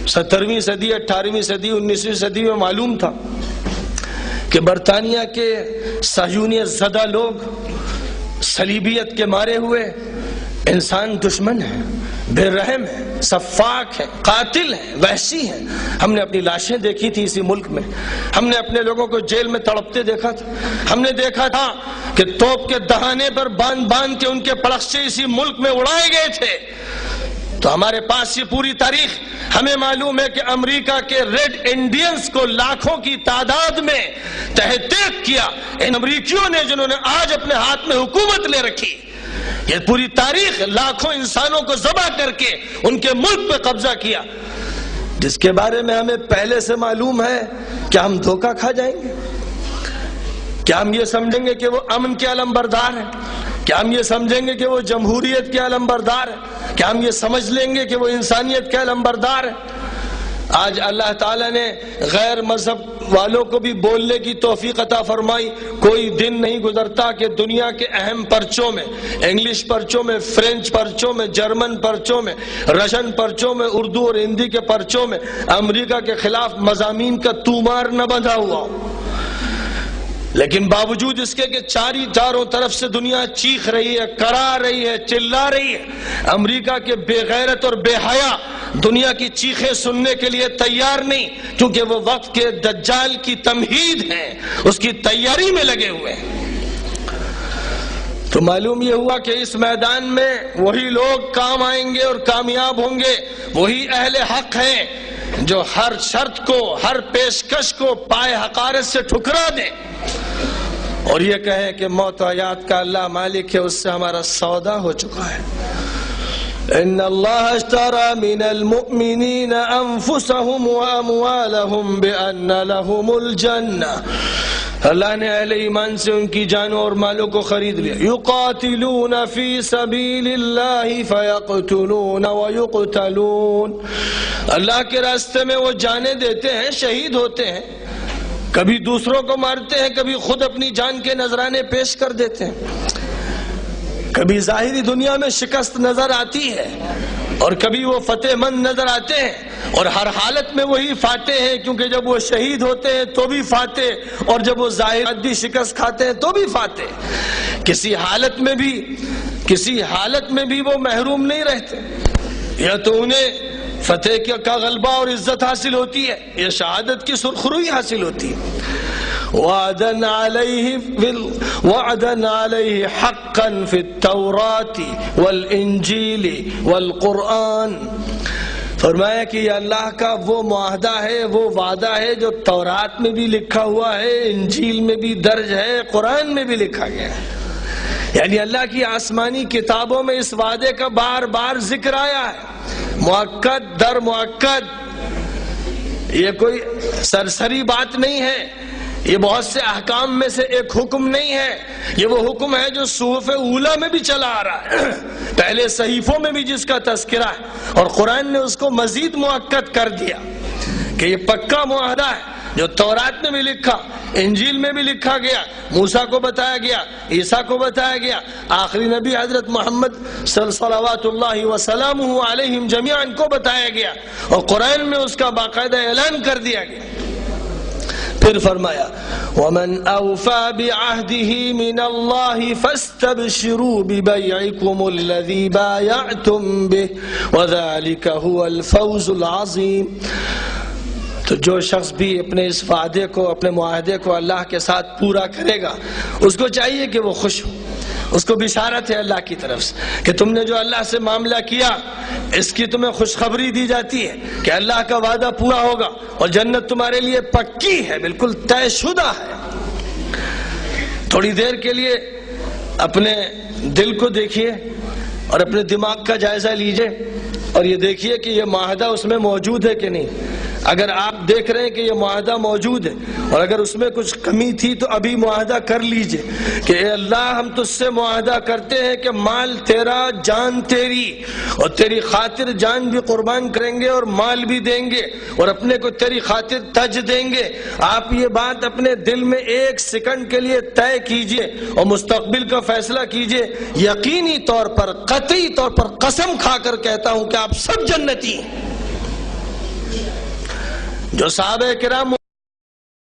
17ویں صدی 18ویں صدی 19ویں صدی میں معلوم تھا کہ برطانیہ کے صہیونیت زدہ لوگ صلیبیت کے مارے ہوئے انسان دشمن ہیں، بے رحم ہیں، سفاک ہیں، قاتل ہیں، وحشی ہیں۔ ہم نے اپنی لاشیں دیکھی تھی اسی ملک میں، ہم نے اپنے لوگوں کو جیل میں تڑپتے دیکھا تھا، ہم نے دیکھا تھا کہ توپ کے دہانے پر باندھ باندھ کے ان کے پلخچے اسی ملک میں اڑائے گئے تھے۔ تو ہمارے پاس یہ پوری تاریخ ہمیں معلوم ہے کہ امریکہ کے ریڈ انڈینز کو لاکھوں کی تعداد میں تحقیق کیا ان امریکیوں نے، جنہوں نے آج اپنے ہاتھ میں حکومت لے رکھی۔ یہ پوری تاریخ لاکھوں انسانوں کو ذبح کر کے ان کے ملک پہ قبضہ کیا، جس کے بارے میں ہمیں پہلے سے معلوم ہے۔ کیا ہم دھوکہ کھا جائیں گے؟ کیا ہم یہ سمجھیں گے کہ وہ امن کے علمبردار ہیں؟ کیا ہم یہ سمجھیں گے کہ وہ جمہوریت کے علمبردار ہیں؟ کیا ہم یہ سمجھ لیں گے کہ وہ انسانیت کے علمبردار ہیں؟ آج اللہ تعالیٰ نے غیر مذہب والوں کو بھی بولنے کی توفیق عطا فرمائی۔ کوئی دن نہیں گزرتا کہ دنیا کے اہم پرچوں میں، انگلش پرچوں میں، فرینچ پرچوں میں، جرمن پرچوں میں، رشین پرچوں میں، اردو اور ہندی کے پرچوں میں امریکہ کے خلاف مضامین کا تومار نہ بندھا ہوا ہو۔ لیکن باوجود اس کے کہ چاروں طرف سے دنیا چیخ رہی ہے، کرا رہی ہے، چلا رہی ہے، امریکہ کے بے غیرت اور بے حیا دنیا کی چیخیں سننے کے لیے تیار نہیں، کیونکہ وہ وقت کے دجال کی تمہید ہیں، اس کی تیاری میں لگے ہوئے ہیں۔ تو معلوم یہ ہوا کہ اس میدان میں وہی لوگ کام آئیں گے اور کامیاب ہوں گے، وہی اہل حق ہیں جو ہر شرط کو، ہر پیشکش کو پائے حقارت سے ٹھکرا دیں اور یہ کہیں کہ موت و حیات کا اللہ مالک ہے، اس سے ہمارا سودا ہو چکا ہے۔ ان اللہ اشترى من المؤمنین انفسهم واموالهم بان لهم الجنہ، اللہ نے اہل ایمان سے ان کی جانوں اور مالوں کو خرید لیا۔ یقاتلون فی سبیل اللہ فیقتلون ویقتلون، اللہ کے راستے میں وہ جانیں دیتے ہیں، شہید ہوتے ہیں، کبھی دوسروں کو مارتے ہیں، کبھی خود اپنی جان کے نذرانے پیش کر دیتے ہیں، کبھی ظاہری دنیا میں شکست نظر آتی ہے اور کبھی وہ فتح مند نظر آتے ہیں، اور ہر حالت میں وہی فاتح ہیں، کیونکہ جب وہ شہید ہوتے ہیں تو بھی فاتح، اور جب وہ ظاہری شکست کھاتے ہیں تو بھی فاتح۔ کسی حالت میں بھی وہ محروم نہیں رہتے، یا تو انہیں فتح کا غلبہ اور عزت حاصل ہوتی ہے، یا شہادت کی سرخروئی حاصل ہوتی ہے۔ وعدن علیہ حقا فی التوراۃ والانجیل والقرآن، فرمایا کہ یہ اللہ کا وہ معاہدہ ہے، وہ وعدہ ہے جو تورات میں بھی لکھا ہوا ہے، انجیل میں بھی درج ہے، قرآن میں بھی لکھا گیا ہے۔ یعنی اللہ کی آسمانی کتابوں میں اس وعدے کا بار بار ذکر آیا ہے، مؤکد در مؤکد۔ یہ کوئی سرسری بات نہیں ہے، یہ بہت سے احکام میں سے ایک حکم نہیں ہے، یہ وہ حکم ہے جو صحف اولیٰ میں بھی چلا آ رہا ہے، پہلے صحیفوں میں بھی جس کا تذکرہ ہے، اور قرآن نے اس کو مزید مؤکد کر دیا کہ یہ پکا معاہدہ ہے جو تورات میں بھی لکھا، انجیل میں بھی لکھا گیا، موسیٰ کو بتایا گیا، عیسیٰ کو بتایا گیا، آخری نبی حضرت محمد صلوات اللہ وسلامہ علیہم جمیعاً کو بتایا گیا، اور قرآن میں اس کا باقاعدہ اعلان کر دیا گیا۔ پھر فرمایا وَمَنْ أَوْفَى بِعَهْدِهِ مِنَ اللَّهِ فَاسْتَبْشِرُوا بِبَيْعِكُمُ الَّذِي بَايَعْتُمْ بِهِ وَذَلِكَ هُوَ الْفَوْزُ الْعَظِيمُ۔ تو جو شخص بھی اپنے اس وعدے کو، اپنے معاہدے کو اللہ کے ساتھ پورا کرے گا، اس کو چاہیے کہ وہ خوش ہو، اس کو بشارت ہے اللہ کی طرف سے کہ تم نے جو اللہ سے معاملہ کیا اس کی تمہیں خوشخبری دی جاتی ہے کہ اللہ کا وعدہ پورا ہوگا اور جنت تمہارے لیے پکی ہے، بالکل طے شدہ ہے۔ تھوڑی دیر کے لیے اپنے دل کو دیکھیے اور اپنے دماغ کا جائزہ لیجئے اور یہ دیکھیے کہ یہ معاہدہ اس میں موجود ہے کہ نہیں۔ اگر آپ دیکھ رہے ہیں کہ یہ معاہدہ موجود ہے اور اگر اس میں کچھ کمی تھی تو ابھی معاہدہ کر لیجئے کہ اے اللہ ہم تجھ سے معاہدہ کرتے ہیں کہ مال تیرا، جان تیری، اور تیری خاطر جان بھی قربان کریں گے اور مال بھی دیں گے اور اپنے کو تیری خاطر تج دیں گے۔ آپ یہ بات اپنے دل میں ایک سیکنڈ کے لیے طے کیجئے اور مستقبل کا فیصلہ کیجئے، یقینی طور پر، قطعی طور پر قسم کھا کر کہتا ہوں کہ آپ سب جنتی ہیں۔ جو صحابہ کرام